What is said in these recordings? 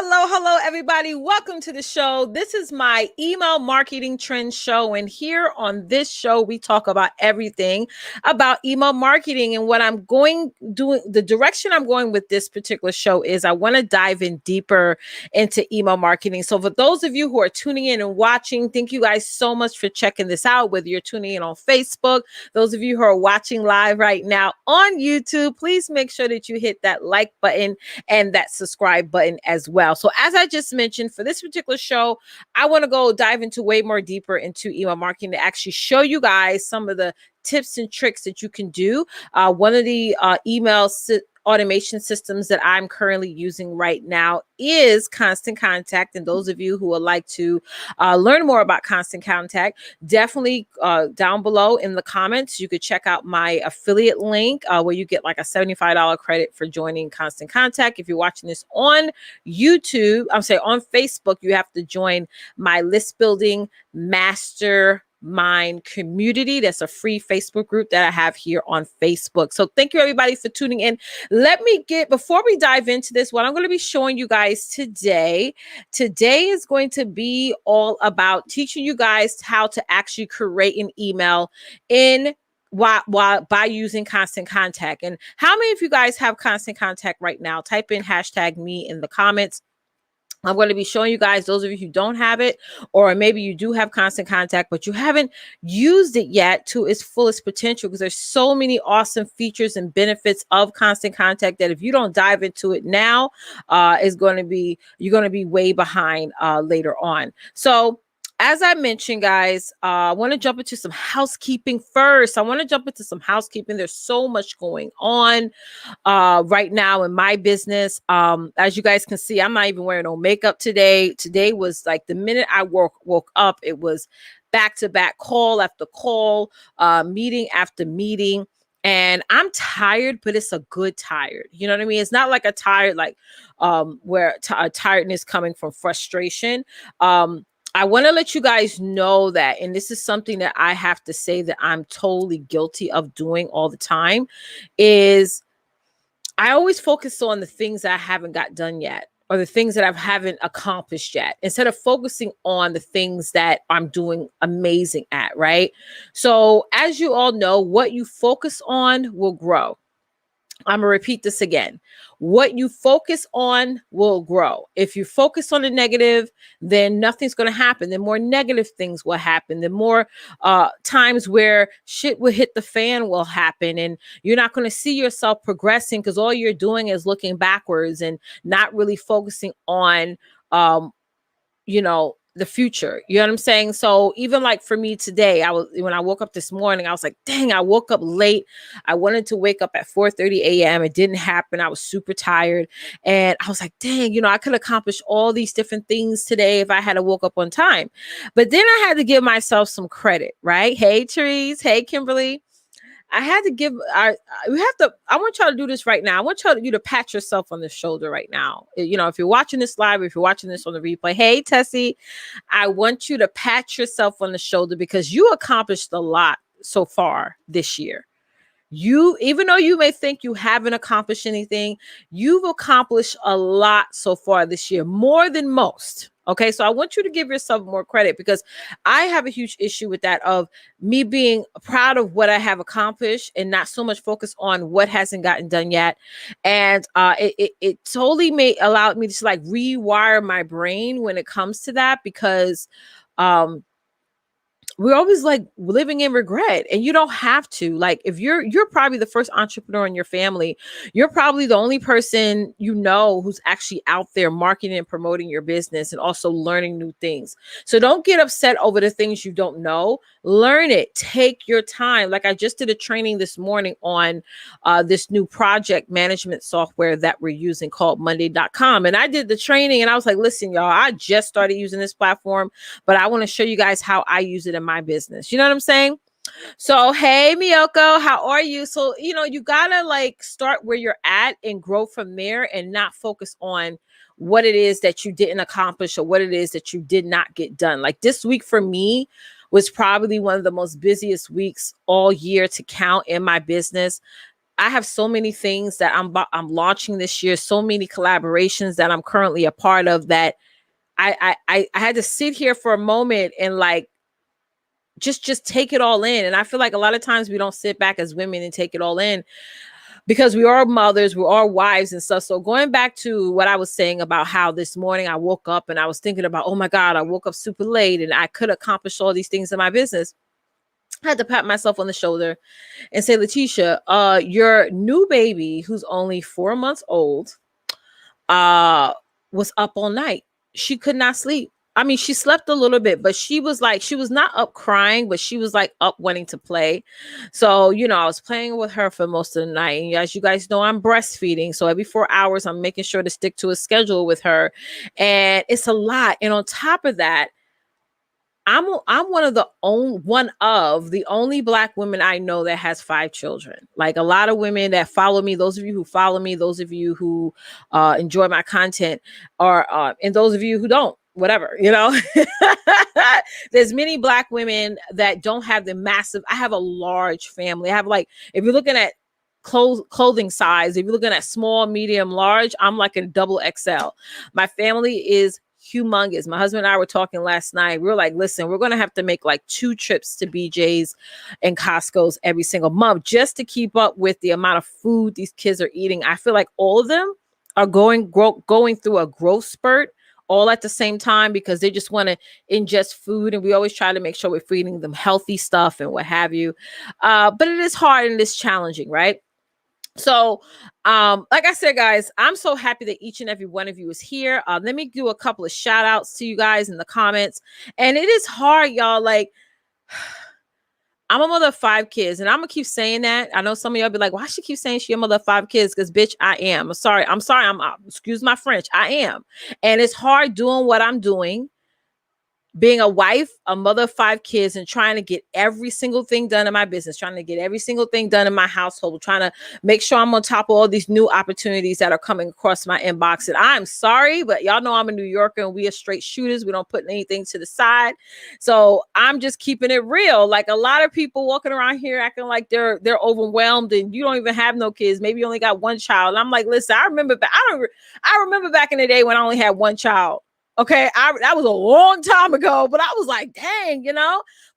Hello, everybody. Welcome to the show. This is my email marketing trend show. And here on this show, we talk about everything about email marketing. And what the direction I'm going with this particular show is I want to dive in deeper into email marketing. So for those of you who are tuning in and watching, thank you guys so much for checking this out, whether you're tuning in on Facebook, those of you who are watching live right now on YouTube, please make sure that you hit that like button and that subscribe button as well. So as I just mentioned, for this particular show, I want to go dive into way more deeper into email marketing to actually show you guys some of the tips and tricks that you can do. One of the automation systems that I'm currently using right now is Constant Contact. And those of you who would like to learn more about Constant Contact, definitely down below in the comments, you could check out my affiliate link where you get like a $75 credit for joining Constant Contact. If you're watching this on YouTube, on Facebook, you have to join my list building master community. That's a free Facebook group that I have here on Facebook. So thank you everybody for tuning in. Before we dive into this, what I'm going to be showing you guys today is going to be all about teaching you guys how to actually create an email by using Constant Contact. And how many of you guys have Constant Contact right now? Type in #me in the comments. I'm going to be showing you guys, those of you who don't have it, or maybe you do have Constant Contact, but you haven't used it yet to its fullest potential, because there's so many awesome features and benefits of Constant Contact that if you don't dive into it now, you're going to be way behind later on. So as I mentioned, guys, I want to jump into some housekeeping first. There's so much going on right now in my business. As you guys can see, I'm not even wearing no makeup today. Today was like the minute I woke up, it was back-to-back call after call, meeting after meeting. And I'm tired, but it's a good tired. You know what I mean? It's not like a tired, like where tiredness coming from frustration. I want to let you guys know that, and this is something that I have to say that I'm totally guilty of doing all the time, is I always focus on the things that I haven't got done yet, or the things that I haven't accomplished yet, instead of focusing on the things that I'm doing amazing at, right? So as you all know, what you focus on will grow. I'm going to repeat this again. What you focus on will grow. If you focus on the negative, then nothing's going to happen. Then more negative things will happen. Then more times where shit will hit the fan will happen. And you're not going to see yourself progressing, because all you're doing is looking backwards and not really focusing on, the future. You know what I'm saying? So even like for me today, when I woke up this morning, I was like, dang, I woke up late. I wanted to wake up at 4:30 a.m. It didn't happen. I was super tired. And I was like, dang, I could accomplish all these different things today if I had woke up on time. But then I had to give myself some credit, right? Hey, Therese. Hey, Kimberly. I want y'all to do this right now. I want you to pat yourself on the shoulder right now. If you're watching this live, if you're watching this on the replay, hey, Tessie, I want you to pat yourself on the shoulder, because you accomplished a lot so far this year. Even though you may think you haven't accomplished anything, you've accomplished a lot so far this year, more than most. Okay, so I want you to give yourself more credit, because I have a huge issue with that, of me being proud of what I have accomplished and not so much focus on what hasn't gotten done yet. And it totally allowed me to like rewire my brain when it comes to that, because we're always like living in regret, and you don't have to. Like, if you're probably the first entrepreneur in your family, you're probably the only person who's actually out there marketing and promoting your business and also learning new things. So don't get upset over the things you don't know. Learn it. Take your time. Like, I just did a training this morning on this new project management software that we're using called Monday.com. And I did the training and I was like, listen, y'all, I just started using this platform, but I want to show you guys how I use it in my business. You know what I'm saying? So, hey, Miyoko, how are you? So, you gotta like start where you're at and grow from there, and not focus on what it is that you didn't accomplish or what it is that you did not get done. Like, this week for me was probably one of the most busiest weeks all year to count in my business. I have so many things that I'm launching this year, so many collaborations that I'm currently a part of, that I had to sit here for a moment and like just take it all in. And I feel like a lot of times we don't sit back as women and take it all in, because we are mothers, we are wives and stuff. So going back to what I was saying about how this morning I woke up and I was thinking about, oh my God, I woke up super late and I could accomplish all these things in my business. I had to pat myself on the shoulder and say, Letitia, your new baby, who's only 4 months old, was up all night. She could not sleep. I mean, she slept a little bit, but she was not up crying, but she was like up wanting to play. So, I was playing with her for most of the night. And as you guys know, I'm breastfeeding. So every 4 hours, I'm making sure to stick to a schedule with her. And it's a lot. And on top of that, I'm one of the only Black women I know that has 5 children. Like a lot of women that follow me, those of you who follow me, those of you who enjoy my content, or and those of you who don't, whatever, there's many Black women that don't have the massive. I have a large family. I have, like, if you're looking at clothing size, if you're looking at small, medium, large, I'm like a double XL. My family is humongous. My husband and I were talking last night. We were like, listen, we're going to have to make like 2 trips to BJ's and Costco's every single month just to keep up with the amount of food these kids are eating. I feel like all of them are going through a growth spurt all at the same time, because they just want to ingest food. And we always try to make sure we're feeding them healthy stuff and what have you. But it is hard and it's challenging, right? So, like I said, guys, I'm so happy that each and every one of you is here. Let me do a couple of shout outs to you guys in the comments. And it is hard, y'all. Like, I'm a mother of 5 kids, and I'm gonna keep saying that. I know some of y'all be like, why she keep saying she a mother of 5 kids? Because bitch, I am. I'm sorry. Excuse my French. I am. And it's hard doing what I'm doing, being a wife, a mother of 5 kids, and trying to get every single thing done in my business, trying to get every single thing done in my household, trying to make sure I'm on top of all these new opportunities that are coming across my inbox. And I'm sorry, but y'all know I'm a New Yorker and we are straight shooters. We don't put anything to the side. So I'm just keeping it real. Like a lot of people walking around here acting like they're overwhelmed and you don't even have no kids. Maybe you only got 1 child. And I'm like, listen, I remember back in the day when I only had 1 child. Okay, that was a long time ago, but I was like, dang,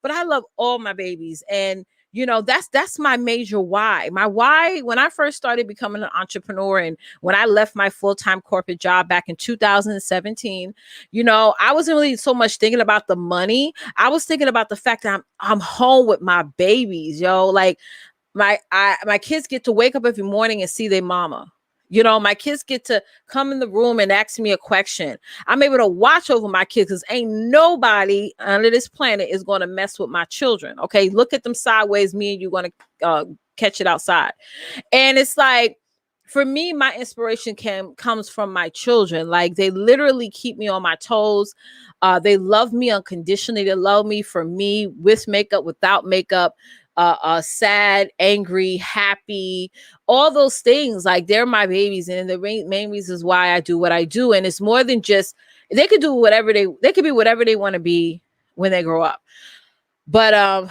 but I love all my babies. And, that's my major why. My why, when I first started becoming an entrepreneur and when I left my full-time corporate job back in 2017, I wasn't really so much thinking about the money. I was thinking about the fact that I'm home with my babies, like my kids get to wake up every morning and see their mama. My kids get to come in the room and ask me a question. I'm able to watch over my kids because ain't nobody under this planet is going to mess with my children. Okay. Look at them sideways. Me and you going to catch it outside. And it's like, for me, my inspiration comes from my children. Like they literally keep me on my toes. They love me unconditionally. They love me for me, with makeup, without makeup. Sad, angry, happy, all those things. Like they're my babies, and the main reasons why I do what I do. And it's more than just they could be whatever they want to be when they grow up. But I'm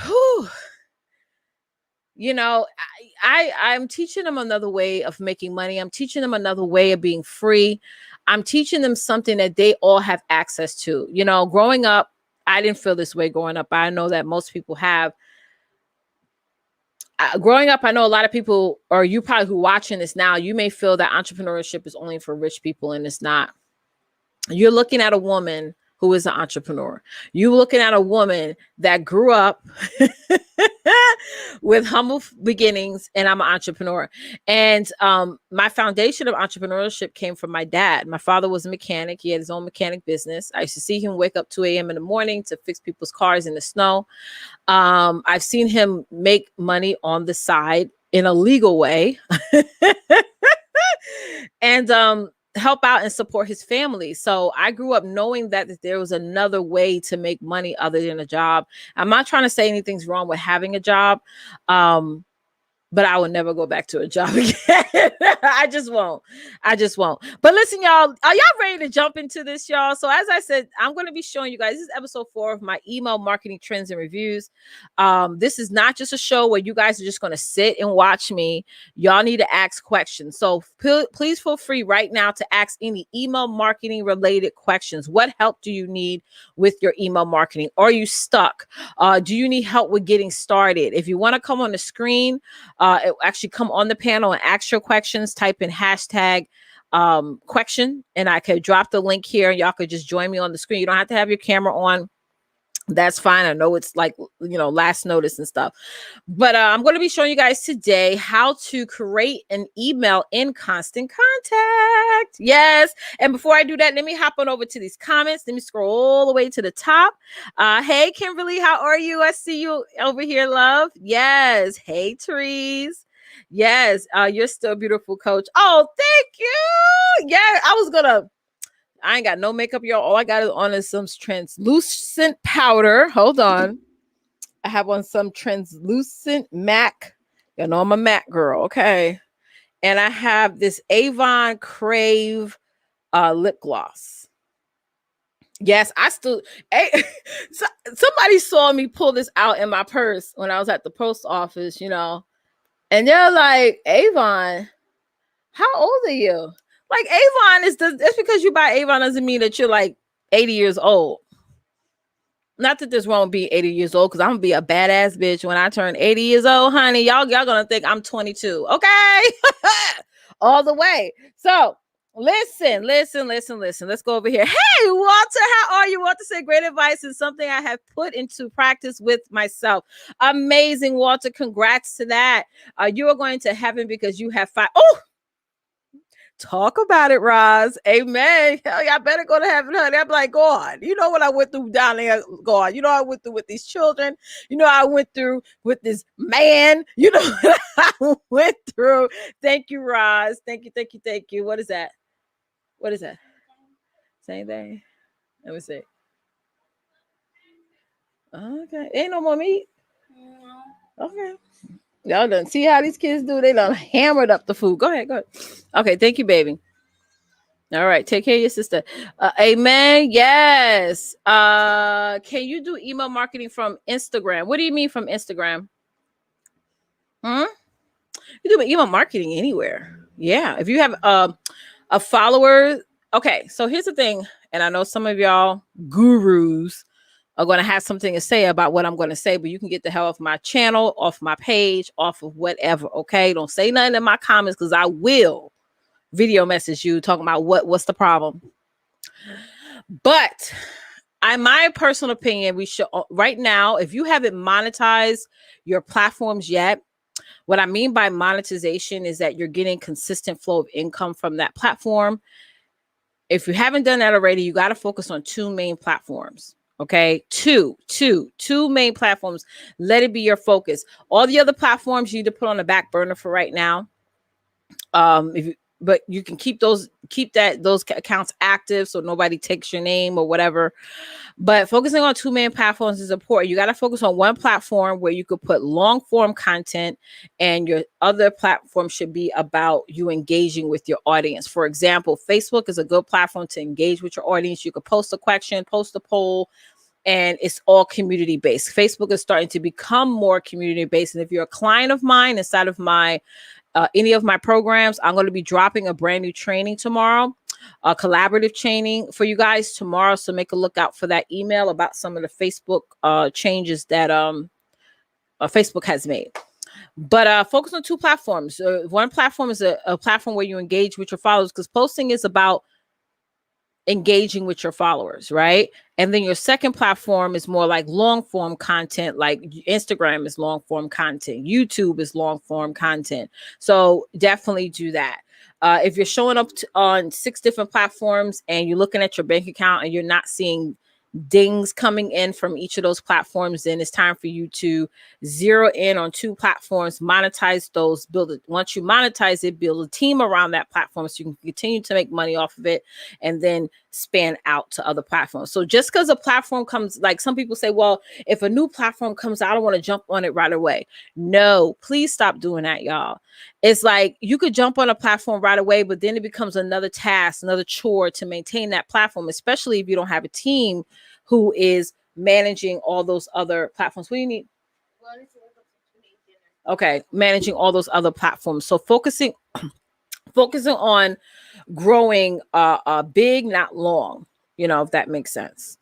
teaching them another way of making money. I'm teaching them another way of being free. I'm teaching them something that they all have access to. Growing up, I didn't feel this way growing up. I know that most people have. Growing up, I know a lot of people, or you probably who watching this now, you may feel that entrepreneurship is only for rich people, and it's not. You're looking at a woman who is an entrepreneur. You're looking at a woman that grew up with humble beginnings, and I'm an entrepreneur. And my foundation of entrepreneurship came from my dad. My father was a mechanic. He had his own mechanic business. I used to see him wake up 2 a.m. in the morning to fix people's cars in the snow. I've seen him make money on the side in a legal way and help out and support his family. So I grew up knowing that there was another way to make money other than a job. I'm not trying to say anything's wrong with having a job. but I will never go back to a job again. I just won't. But listen, y'all, are y'all ready to jump into this, y'all? So as I said, I'm going to be showing you guys, this is episode 4 of my email marketing trends and reviews. This is not just a show where you guys are just going to sit and watch me. Y'all need to ask questions. So please feel free right now to ask any email marketing related questions. What help do you need with your email marketing? Are you stuck? Do you need help with getting started? If you want to come on the screen, actually come on the panel and ask your questions, type in hashtag question, and I could drop the link here and y'all could just join me on the screen. You don't have to have your camera on. That's fine. I know it's like, last notice and stuff, but I'm going to be showing you guys today how to create an email in Constant Contact. Yes. And before I do that, let me hop on over to these comments. Let me scroll all the way to the top. Hey, Kimberly, how are you? I see you over here, love. Yes. Hey, Therese. Yes. You're still beautiful, coach. Oh, thank you. Yeah, I ain't got no makeup, y'all. All I got is on is some translucent powder. Hold on. I have on some translucent MAC. You know, I'm a MAC girl. Okay. And I have this Avon Crave lip gloss. Yes, somebody saw me pull this out in my purse when I was at the post office, and they're like, Avon, how old are you? Like, Avon just because you buy Avon doesn't mean that you're like 80 years old. Not that this won't be 80 years old, because I'm gonna be a badass bitch when I turn 80 years old, honey. Y'all gonna think I'm 22. Okay. All the way. So listen. Let's go over here. Hey, Walter, how are you? Walter said great advice and something I have put into practice with myself. Amazing, Walter. Congrats to that. You are going to heaven because you have 5. Oh, talk about it, Roz. Amen. Hell, y'all better go to heaven, honey. I'm like, God, you know what I went through down there, God. You know I went through with these children. You know I went through with this man. You know what I went through. Thank you, Roz. Thank you. What is that? Same thing. Let me see. Okay. Ain't no more meat? Okay. Y'all done see how these kids do? They done hammered up the food. Go ahead. Okay, thank you, baby. All right, take care of your sister. Amen. Yes. Can you do email marketing from Instagram? What do you mean from Instagram? You do email marketing anywhere. Yeah. If you have a follower. Okay, so here's the thing, and I know some of y'all gurus are going to have something to say about what I'm going to say, but you can get the hell off my channel, off my page, off of whatever. Okay, don't say nothing in my comments, because I will video message you talking about what's the problem. But my personal opinion, we should right now, if you haven't monetized your platforms yet, what I mean by monetization is that you're getting consistent flow of income from that platform. If you haven't done that already, you got to focus on 2 main platforms. Okay, two main platforms. Let it be your focus. All the other platforms you need to put on the back burner for right now. But you can keep those accounts active so nobody takes your name or whatever. But focusing on 2 main platforms is important. You got to focus on one platform where you could put long form content, and your other platform should be about you engaging with your audience. For example, Facebook is a good platform to engage with your audience. You could post a question, post a poll, and it's all community based. Facebook is starting to become more community based. And if you're a client of mine inside of my any of my programs, I'm going to be dropping a brand new training tomorrow, a collaborative training for you guys tomorrow. So make a lookout for that email about some of the Facebook changes that Facebook has made. But focus on 2 platforms. One platform is a platform where you engage with your followers, because posting is about engaging with your followers, right? And then your second platform is more like long form content, like Instagram is long form content, YouTube is long form content. So definitely do that. If you're showing up on 6 different platforms and you're looking at your bank account and you're not seeing dings coming in from each of those platforms, then it's time for you to zero in on 2 platforms, monetize those, once you monetize it, build a team around that platform so you can continue to make money off of it, and then span out to other platforms. So just because a platform comes, like some people say, well, if a new platform comes out, I don't want to jump on it right away. No, please stop doing that, y'all. It's like you could jump on a platform right away, but then it becomes another task, another chore to maintain that platform, especially if you don't have a team who is managing all those other platforms. What do you need? Okay, managing all those other platforms. So focusing on growing big, not long, if that makes sense.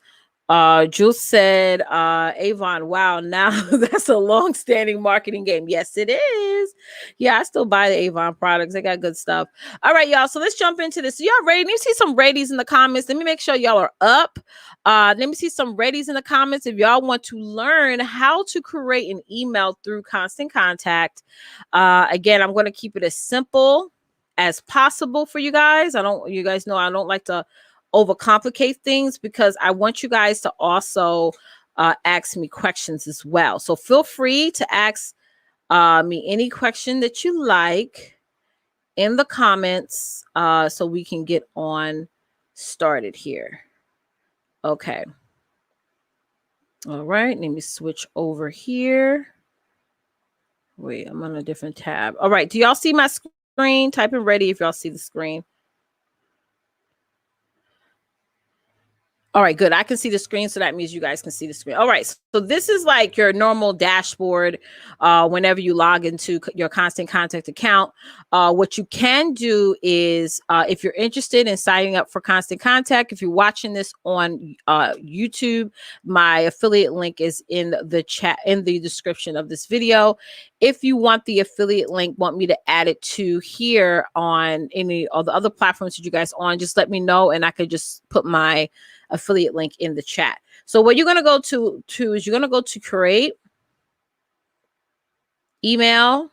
Jules said, Avon, wow, now that's a long-standing marketing game. Yes, it is. Yeah, I still buy the Avon products. They got good stuff. All right, y'all. So let's jump into this. So y'all ready? Let me see some ratings in the comments. Let me make sure y'all are up. Let me see some ratings in the comments if y'all want to learn how to create an email through Constant Contact. Again, I'm going to keep it as simple as possible for you guys. You guys know I don't like to overcomplicate things because I want you guys to also ask me questions as well. So feel free to ask me any question that you like in the comments so we can get on started here. Okay. All right. Let me switch over here. Wait, I'm on a different tab. All right. Do y'all see my screen? Type in ready if y'all see the screen. All right, good. I can see the screen, so that means you guys can see the screen. All right, so this is like your normal dashboard whenever you log into your Constant Contact account. What you can do is, if you're interested in signing up for Constant Contact, if you're watching this on YouTube, my affiliate link is in the chat, in the description of this video. If you want the affiliate link, want me to add it to here on any of the other platforms that you guys on, just let me know, and I could just put my affiliate link in the chat. So what you're going to go to is you're going to go to create email.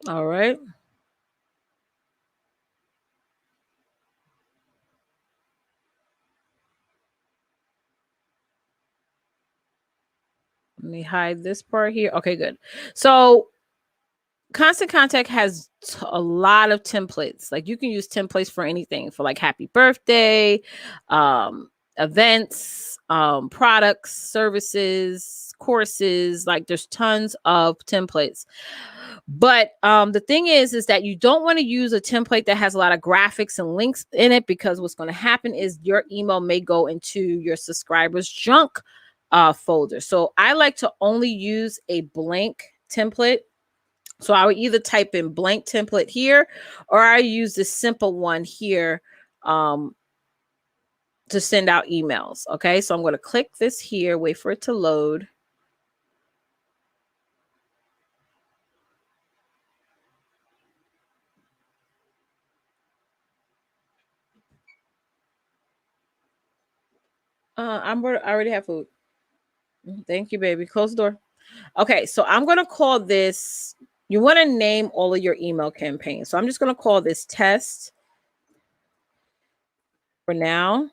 All right. Let me hide this part here. Okay, good. So Constant Contact has a lot of templates. Like you can use templates for anything, for like happy birthday, events, products, services, courses. Like there's tons of templates. But the thing is that you don't want to use a template that has a lot of graphics and links in it, because what's going to happen is your email may go into your subscribers' junk folder. So I like to only use a blank template. So I would either type in blank template here, or I use this simple one here to send out emails. Okay, so I'm going to click this here, wait for it to load. I already have food. Thank you, baby. Close the door. Okay, so I'm going to call this, you want to name all of your email campaigns. So I'm just going to call this test for now.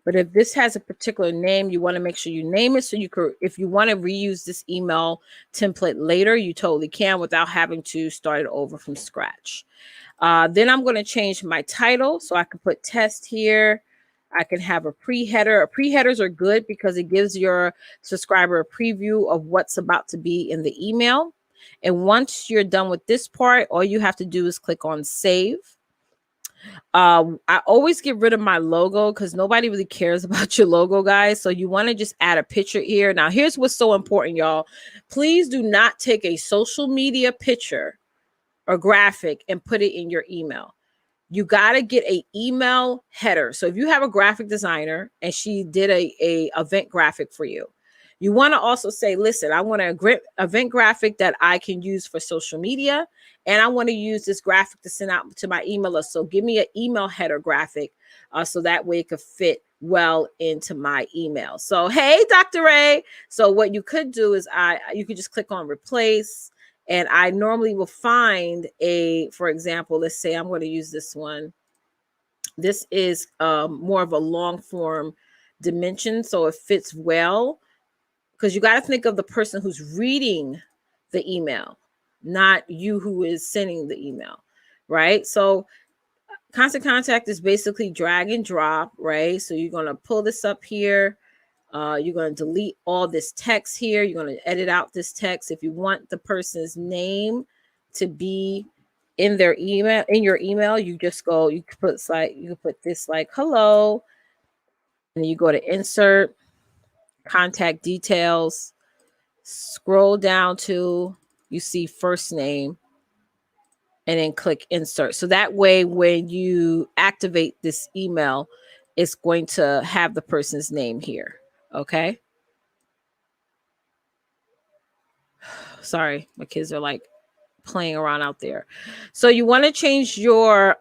But if this has a particular name, you want to make sure you name it so you could, if you want to reuse this email template later, you totally can without having to start it over from scratch. Then I'm going to change my title. So I can put test here. I can have a pre-header. Pre-headers are good because it gives your subscriber a preview of what's about to be in the email. And once you're done with this part, all you have to do is click on save. I always get rid of my logo because nobody really cares about your logo, guys. So you want to just add a picture here. Now, here's what's so important, y'all. Please do not take a social media picture or graphic and put it in your email. You got to get a email header. So if you have a graphic designer and she did a event graphic for you, you want to also say, listen, I want an event graphic that I can use for social media, and I want to use this graphic to send out to my emailer. So give me an email header graphic so that way it could fit well into my email. So, hey, Dr. Ray. So what you could do is you could just click on replace. And I normally will find for example, let's say I'm going to use this one. This is more of a long form dimension, so it fits well, because you got to think of the person who's reading the email, not you who is sending the email, right? So constant contact is basically drag and drop, right? So you're going to pull this up here. You're going to delete all this text here. You're going to edit out this text. If you want the person's name to be in their email, in your email, you just go, you can put this like hello, and you go to insert, contact details, scroll down to, you see first name, and then click insert. So that way, when you activate this email, it's going to have the person's name here. Okay. Sorry, my kids are like playing around out there. So you want to change your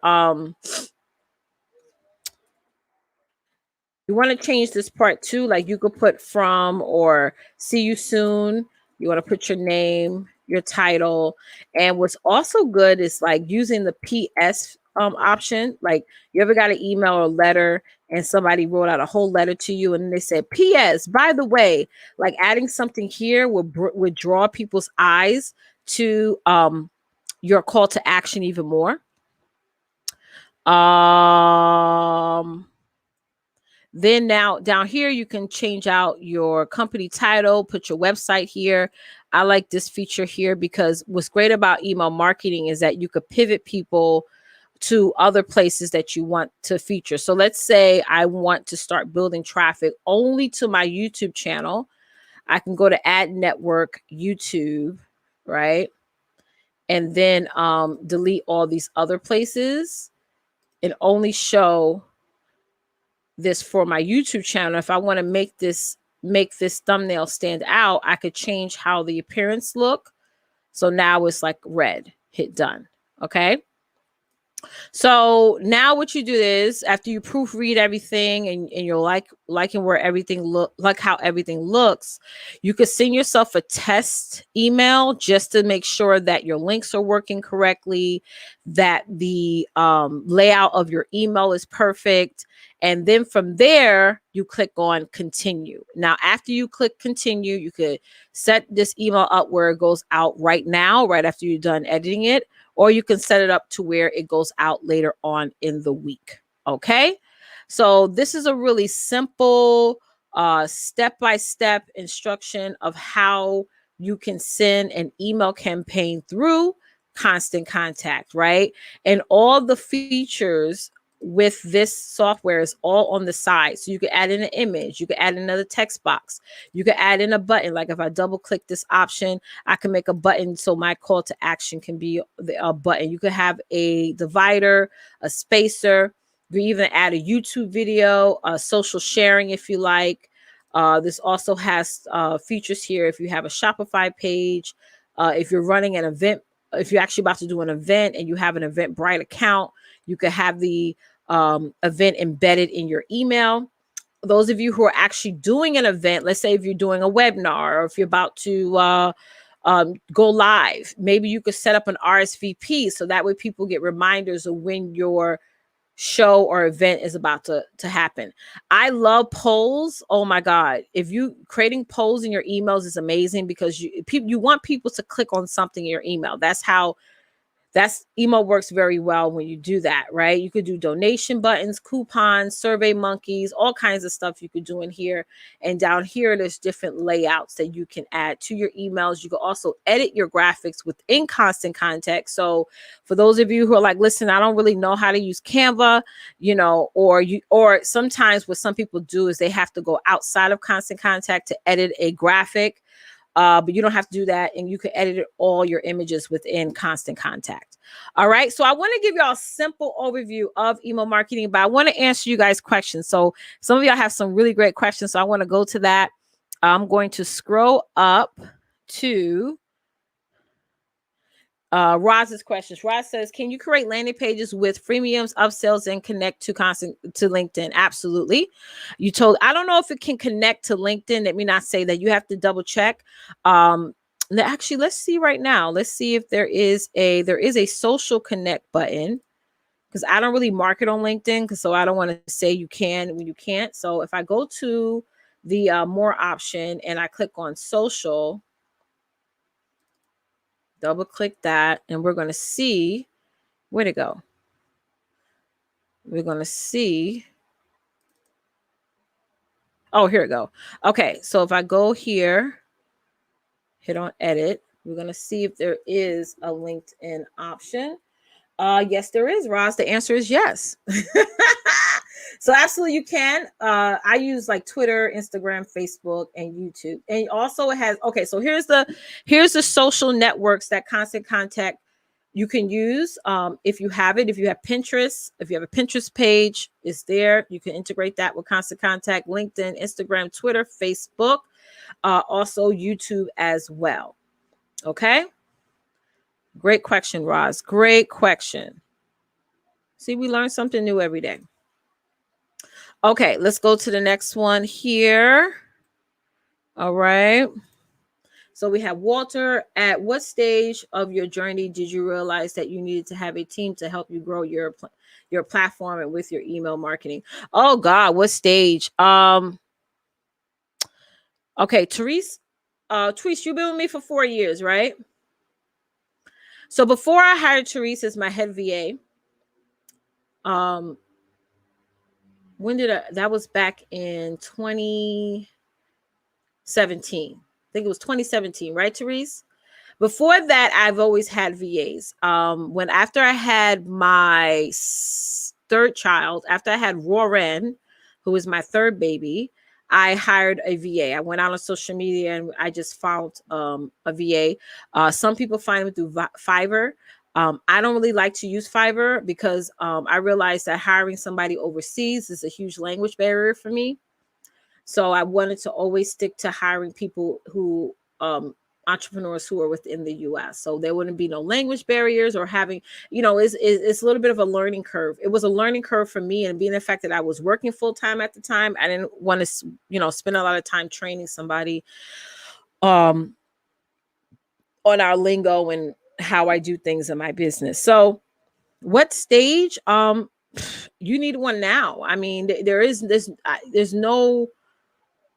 you want to change this part too. Like you could put from or see you soon. You want to put your name, your title. And what's also good is like using the PS option. Like you ever got an email or letter and somebody wrote out a whole letter to you and they said, PS, by the way, like adding something here would draw people's eyes to your call to action even more. Then now down here, you can change out your company title, put your website here. I like this feature here because what's great about email marketing is that you could pivot people to other places that you want to feature. So let's say I want to start building traffic only to my YouTube channel. I can go to Ad Network, YouTube, right? And then delete all these other places and only show this for my YouTube channel. If I want to make this thumbnail stand out, I could change how the appearance look. So now it's like red, hit done. Okay. So now what you do is after you proofread everything and you're liking where everything how everything looks, you could send yourself a test email just to make sure that your links are working correctly, that the layout of your email is perfect. And then from there, you click on continue. Now, after you click continue, you could set this email up where it goes out right now, right after you're done editing it, or you can set it up to where it goes out later on in the week. Okay. So this is a really simple step-by-step instruction of how you can send an email campaign through Constant Contact, right? And all the features with this software is all on the side. So you can add in an image, you can add another text box, you can add in a button. Like if I double click this option, I can make a button so my call to action can be a button. You could have a divider, a spacer. You even add a YouTube video, social sharing if you like. This also has features here if you have a Shopify page, if you're running an event, if you're actually about to do an event and you have an Eventbrite account, you could have the event embedded in your email. Those of you who are actually doing an event, let's say if you're doing a webinar or if you're about to go live, maybe you could set up an RSVP so that way people get reminders of when your show or event is about to happen. I love polls. Oh my God. If you creating polls in your emails is amazing because you want people to click on something in your email. That's email works very well when you do that, right? You could do donation buttons, coupons, survey monkeys, all kinds of stuff you could do in here. And down here, there's different layouts that you can add to your emails. You can also edit your graphics within Constant Contact. So for those of you who are like, listen, I don't really know how to use Canva, or sometimes what some people do is they have to go outside of Constant Contact to edit a graphic. But you don't have to do that, and you can edit all your images within Constant Contact. All right. So I want to give y'all a simple overview of email marketing, but I want to answer you guys questions. So some of y'all have some really great questions. So I want to go to that. I'm going to scroll up to Roz's questions. Roz says, can you create landing pages with freemiums, upsells, and connect to LinkedIn? Absolutely. I don't know if it can connect to LinkedIn. Let me not say that. You have to double check. Actually, let's see right now. Let's see if there is a social connect button, because I don't really market on LinkedIn, so I don't want to say you can when you can't. So if I go to the more option and I click on social, Double click that, and we're going to see, where'd it go? We're going to see. Oh, here we go. Okay, so if I go here, hit on edit, we're going to see if there is a LinkedIn option. Yes, there is, Roz. The answer is yes. So absolutely you can. I use like Twitter, Instagram, Facebook, and YouTube. And also it has, okay, so here's the social networks that Constant Contact you can use. If you have it, if you have Pinterest, if you have a Pinterest page, it's there. You can integrate that with Constant Contact, LinkedIn, Instagram, Twitter, Facebook, also YouTube as well. Okay. Great question, Roz. Great question. See, we learn something new every day. Okay, let's go to the next one here. All right. So we have Walter. At what stage of your journey did you realize that you needed to have a team to help you grow your platform and with your email marketing? Oh God, what stage? Okay, Therese. Therese, you've been with me for 4 years, right? So before I hired Therese as my head VA, when did that was back in 2017. I think it was 2017, right, Therese? Before that, I've always had VAs. After I had my third child, after I had Roran, who was my third baby, I hired a VA. I went out on social media and I just found a VA. Some people find them through Fiverr. I don't really like to use Fiverr because I realized that hiring somebody overseas is a huge language barrier for me. So I wanted to always stick to hiring people who entrepreneurs who are within the US. So there wouldn't be no language barriers or having, it's a little bit of a learning curve. It was a learning curve for me, and being the fact that I was working full time at the time, I didn't want to, spend a lot of time training somebody on our lingo and how I do things in my business. So what stage? You need one now. I mean, there's no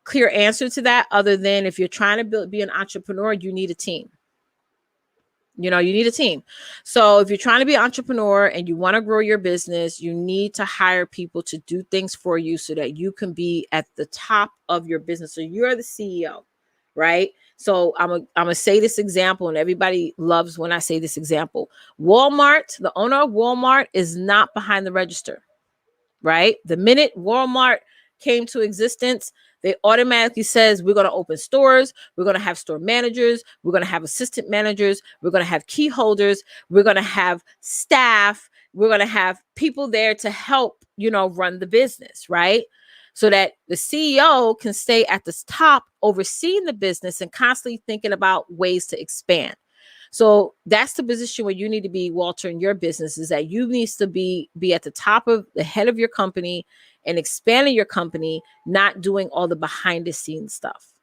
clear answer to that other than if you're trying to be an entrepreneur, you need a team. You need a team. So if you're trying to be an entrepreneur and you want to grow your business, you need to hire people to do things for you so that you can be at the top of your business. So you're the CEO, right? So I'm gonna say this example, and everybody loves when I say this example. Walmart, the owner of Walmart is not behind the register, right? The minute Walmart came to existence, they automatically says we're going to open stores, we're going to have store managers, we're going to have assistant managers, we're going to have key holders, we're going to have staff, we're going to have people there to help, run the business, right? So that the CEO can stay at the top overseeing the business and constantly thinking about ways to expand. So that's the position where you need to be, Walter, in your business, is that you need to be at the top of the head of your company and expanding your company, not doing all the behind the scenes stuff.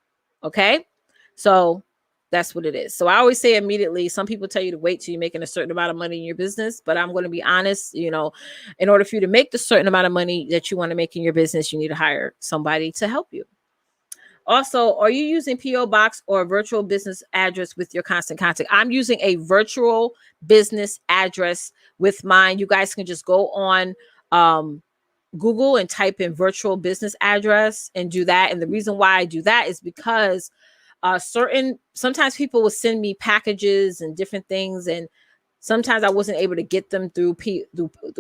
Okay. So that's what it is. So I always say immediately, some people tell you to wait till you're making a certain amount of money in your business, but I'm going to be honest, in order for you to make the certain amount of money that you want to make in your business, you need to hire somebody to help you. Also, are you using P.O. Box or a virtual business address with your Constant Contact? I'm using a virtual business address with mine. You guys can just go on Google and type in virtual business address and do that. And the reason why I do that is because sometimes people will send me packages and different things, and sometimes I wasn't able to get them through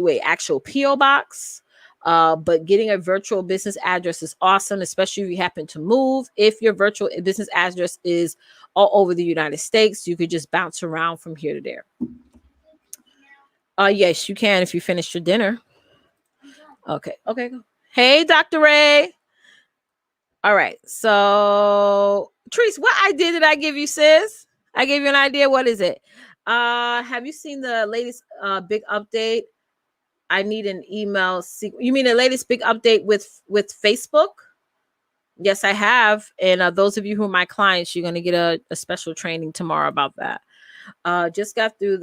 a actual P.O. Box. But getting a virtual business address is awesome, especially if you happen to move. If your virtual business address is all over the United States, you could just bounce around from here to there. Yes, you can if you finished your dinner. Okay. Hey, Dr. Ray. All right. So, Therese, what idea did I give you, sis? I gave you an idea. What is it? Have you seen the latest big update? I need an email. You mean the latest big update with Facebook? Yes, I have. And those of you who are my clients, you're going to get a special training tomorrow about that. Just got through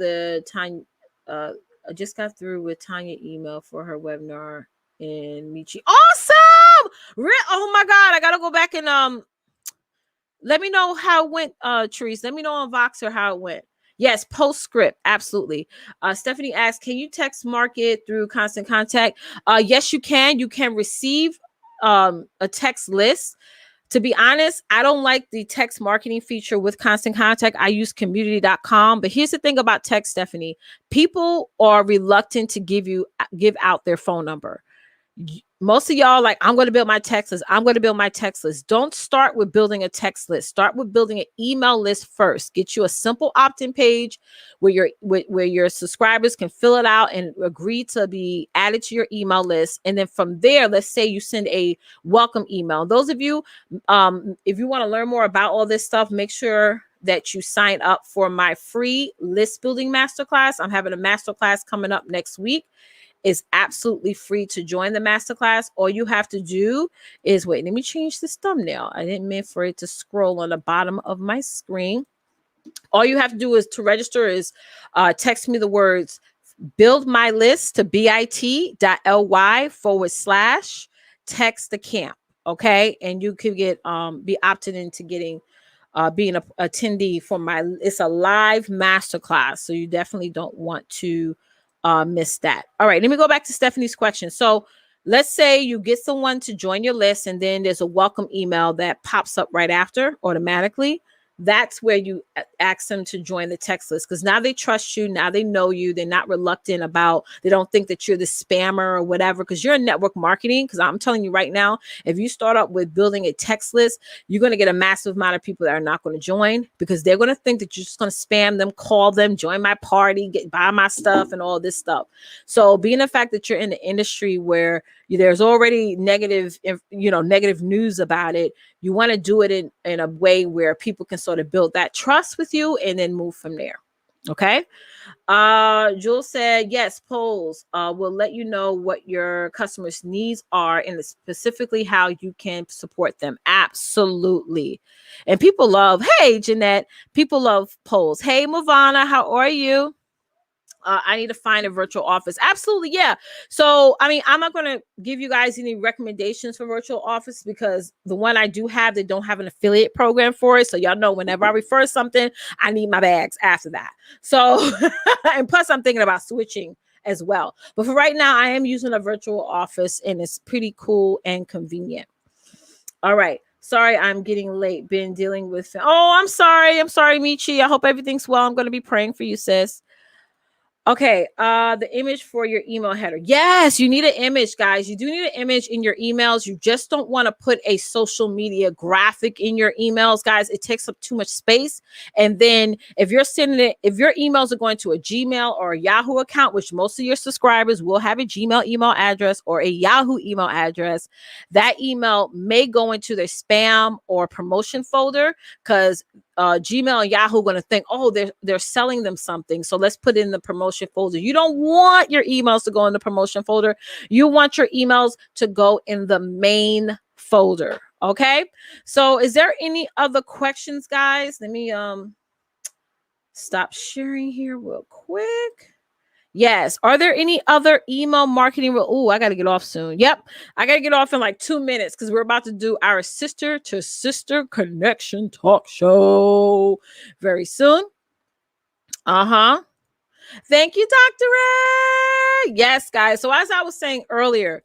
I just got through with Tanya email for her webinar in Michi. Awesome! Oh my God, I gotta go back and let me know how it went, Therese. Let me know on Voxer how it went. Yes, postscript. Absolutely. Stephanie asks, can you text market through Constant Contact? Yes, you can. You can receive a text list. To be honest, I don't like the text marketing feature with Constant Contact. I use community.com. But here's the thing about text, Stephanie. People are reluctant to give out their phone number. Most of y'all like, I'm going to build my text list. I'm going to build my text list. Don't start with building a text list. Start with building an email list first. Get you a simple opt-in page where your subscribers can fill it out and agree to be added to your email list. And then from there, let's say you send a welcome email. Those of you, if you want to learn more about all this stuff, make sure that you sign up for my free list building masterclass. I'm having a masterclass coming up next week. Is absolutely free to join the masterclass. All you have to do is wait. Let me change this thumbnail. I didn't mean for it to scroll on the bottom of my screen. All you have to do is to register is text me the words build my list to bit.ly/text the camp. Okay. And you can get be opted into getting being a attendee for it's a live masterclass. So you definitely don't want to miss that. All right, let me go back to Stephanie's question. So let's say you get someone to join your list and then there's a welcome email that pops up right after automatically. That's where you ask them to join the text list, because now they trust you. Now they know you. They're not reluctant they don't think that you're the spammer or whatever, because you're in network marketing. Because I'm telling you right now, if you start up with building a text list, you're going to get a massive amount of people that are not going to join, because they're going to think that you're just going to spam them, call them, join my party, buy my stuff and all this stuff. So being the fact that you're in the industry where there's already negative news about it, you want to do it in a way where people can sort of build that trust with you and then move from there. Okay. Jules said, yes, polls will let you know what your customers' needs are and specifically how you can support them. Absolutely. And people love, hey, Jeanette, people love polls. Hey, Mavana, how are you? I need to find a virtual office. Absolutely. Yeah. So, I mean, I'm not going to give you guys any recommendations for virtual office, because the one I do have, they don't have an affiliate program for it. So y'all know whenever I refer something, I need my bags after that. So, and plus I'm thinking about switching as well. But for right now, I am using a virtual office and it's pretty cool and convenient. All right. Sorry, I'm getting late. Been dealing with. Oh, I'm sorry. I'm sorry, Michi. I hope everything's well. I'm going to be praying for you, sis. Okay, the image for your email header. Yes, you need an image, guys. You do need an image in your emails. You just don't want to put a social media graphic in your emails, guys. It takes up too much space. And then if you're sending it, if your emails are going to a Gmail or a Yahoo account, which most of your subscribers will have a Gmail email address or a Yahoo email address, that email may go into their spam or promotion folder, because Gmail and Yahoo are going to think, oh, they're selling them something, so let's put it in the promotion folder. You don't want your emails to go in the promotion folder. You want your emails to go in the main folder. Okay. So is there any other questions, guys? Let me stop sharing here real quick. Yes. Are there any other email marketing? Oh, I got to get off soon. Yep. I got to get off in like 2 minutes, because we're about to do our sister to sister connection talk show very soon. Thank you, Dr. Ray. Yes, guys. So as I was saying earlier,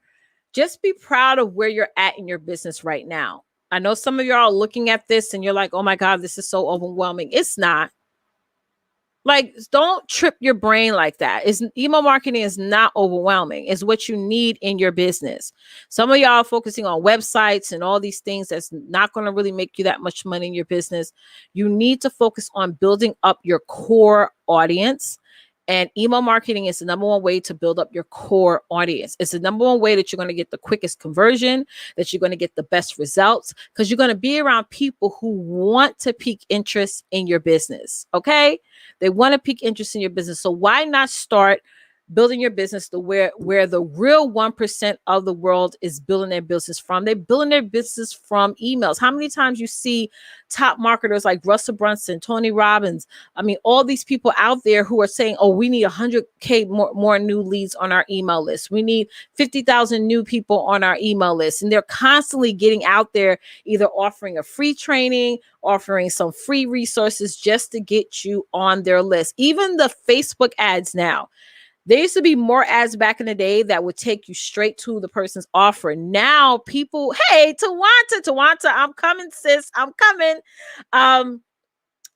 just be proud of where you're at in your business right now. I know some of y'all are looking at this and you're like, oh my God, this is so overwhelming. It's not. Like, don't trip your brain like that. Email marketing is not overwhelming. It's what you need in your business. Some of y'all are focusing on websites and all these things that's not going to really make you that much money in your business. You need to focus on building up your core audience. And email marketing is the number one way to build up your core audience. It's the number one way that you're going to get the quickest conversion, that you're going to get the best results, because you're going to be around people who want to pique interest in your business. Okay. They want to pique interest in your business. So why not start building your business to where the real 1% of the world is building their business from. They're building their business from emails. How many times you see top marketers like Russell Brunson, Tony Robbins, I mean, all these people out there who are saying, oh, we need 100K more new leads on our email list. We need 50,000 new people on our email list. And they're constantly getting out there, either offering a free training, offering some free resources just to get you on their list. Even the Facebook ads now. There used to be more ads back in the day that would take you straight to the person's offer. Now people, hey, Tawanta, I'm coming, sis. I'm coming.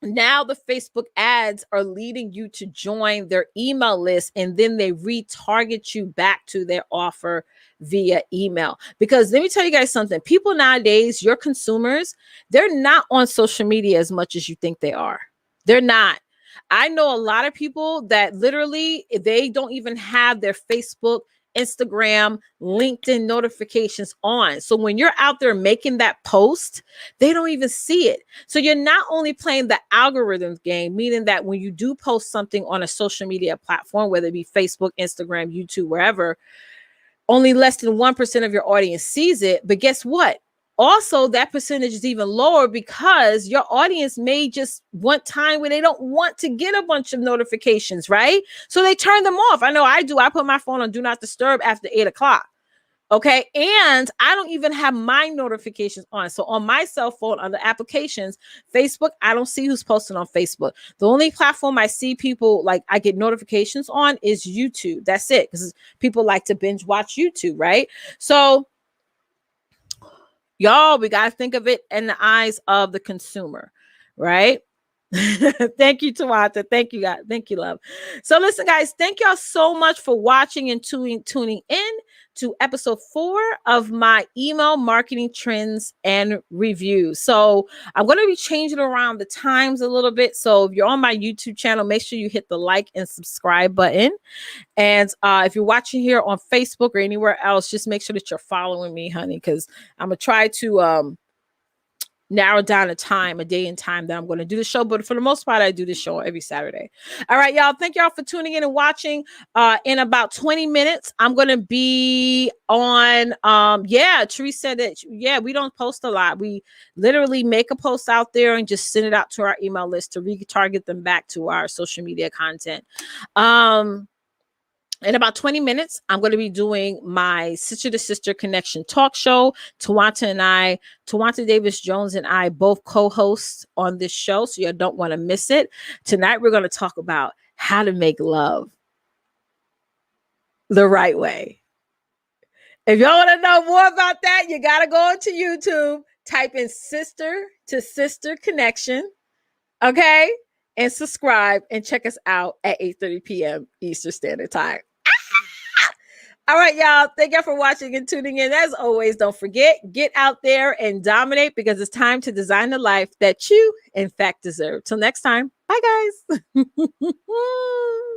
Now the Facebook ads are leading you to join their email list, and then they retarget you back to their offer via email. Because let me tell you guys something. People nowadays, your consumers, they're not on social media as much as you think they are. They're not. I know a lot of people that literally, they don't even have their Facebook, Instagram, LinkedIn notifications on. So when you're out there making that post, they don't even see it. So you're not only playing the algorithms game, meaning that when you do post something on a social media platform, whether it be Facebook, Instagram, YouTube, wherever, only less than 1% of your audience sees it. But guess what? Also, that percentage is even lower because your audience may just want time where they don't want to get a bunch of notifications, right? So they turn them off. I know I do. I put my phone on do not disturb after 8 o'clock. Okay. And I don't even have my notifications on. So on my cell phone, on the applications, Facebook, I don't see who's posting on Facebook. The only platform I see people like I get notifications on is YouTube. That's it. Because people like to binge watch YouTube, right? So y'all, we got to think of it in the eyes of the consumer, right? Thank you, Tawata. Thank you, guys. Thank you, love. So listen, guys, thank y'all so much for watching and tuning in to episode 4 of my email marketing trends and reviews. So I'm going to be changing around the times a little bit. So if you're on my YouTube channel, make sure you hit the like and subscribe button. And if you're watching here on Facebook or anywhere else, just make sure that you're following me, honey, because I'm going to try to narrow down a day and time that I'm going to do the show. But for the most part, I do this show every Saturday. All right, y'all. Thank y'all for tuning in and watching. In about 20 minutes, I'm going to be on, Therese said that, we don't post a lot. We literally make a post out there and just send it out to our email list to retarget them back to our social media content. In about 20 minutes, I'm going to be doing my Sister to Sister Connection talk show. Tawanta Davis Jones and I both co-host on this show, so you don't want to miss it. Tonight, we're going to talk about how to make love the right way. If y'all want to know more about that, you got to go into YouTube, type in Sister to Sister Connection, okay? And subscribe and check us out at 8:30 p.m. Eastern Standard Time. All right, y'all. Thank y'all for watching and tuning in. As always, don't forget, get out there and dominate because it's time to design the life that you, in fact, deserve. Till next time. Bye, guys.